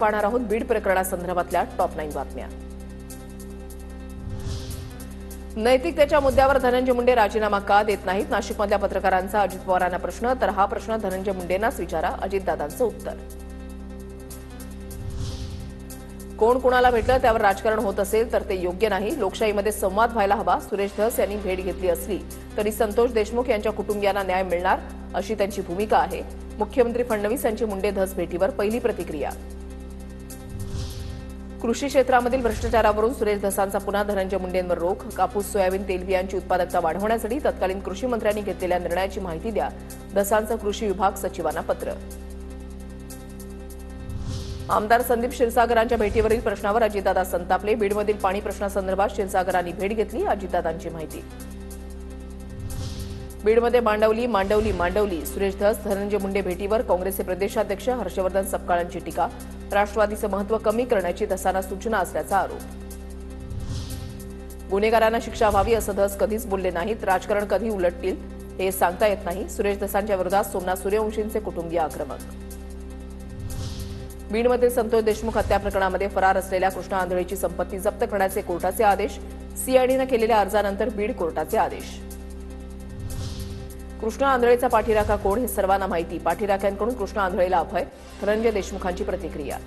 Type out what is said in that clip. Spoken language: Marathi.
पाहणार आहोत बीड प्रकरणासंदर्भातल्या टॉप 9 बातम्या। नैतिकतेच्या मुद्द्यावर धनंजय मुंडे राजीनामा का देत नाहीत? नाशिकमधल्या पत्रकारांचा अजित पवारांना प्रश्न, तर हा प्रश्न धनंजय मुंडेंनाच विचारा, अजितदादांचं उत्तर। कोण कोणाला भेटलं त्यावर राजकारण होत असेल तर ते योग्य नाही, लोकशाहीमध्ये संवाद व्हायला हवा। सुरेश धस यांनी भेट घेतली असली तरी संतोष देशमुख यांच्या कुटुंबियांना न्याय मिळणार अशी त्यांची भूमिका आहे। मुख्यमंत्री फडणवीस यांची मुंडे धस भेटीवर पहिली प्रतिक्रिया। कृषी क्षेत्रामधील भ्रष्टाचारावरून सुरेश धसांचा पुन्हा धनंजय मुंडेंवर रोख। कापूस सोयाबीन तेलबियांची उत्पादकता वाढवण्यासाठी तत्कालीन कृषी मंत्र्यांनी घेतलेल्या निर्णयाची माहिती द्या, धसांचं कृषी विभाग सचिवांना पत्र। आमदार संदीप क्षीरसागरांच्या भेटीवरील प्रश्नावर अजितदादा संतापले। बीडमधील पाणी प्रश्नासंदर्भात क्षीरसागरांनी भेट घेतली, अजितदादांची माहिती। बीडमध्ये मांडवली सुरेश धस धनंजय मुंडे भेटीवर काँग्रेसचे प्रदेशाध्यक्ष हर्षवर्धन सपकाळांची टीका। राष्ट्रवादीचं महत्त्व कमी करण्याची धसांना सूचना असल्याचा आरोप। गुन्हेगारांना शिक्षा व्हावी असं धस कधीच बोलले नाहीत, राजकारण कधी उलटतील हे सांगता येत नाही। सुरेश धसांच्या विरोधात सोमनाथ सूर्यवंशींचे कुटुंबीय आक्रमक। बीडमध्ये संतोष देशमुख हत्या प्रकरणामध्ये फरार असलेल्या कृष्णा आंधळेची संपत्ती जप्त करण्याचे कोर्टाचे आदेश। सीआयडीनं केलेल्या अर्जानंतर बीड कोर्टाचे आदेश। कृष्णा आंधळेचा पाठीराखा कोण हे सर्वांना माहिती, पाठीराख्यांकडून कृष्णा आंधळेला अभय, धनंजय देशमुखांची प्रतिक्रिया।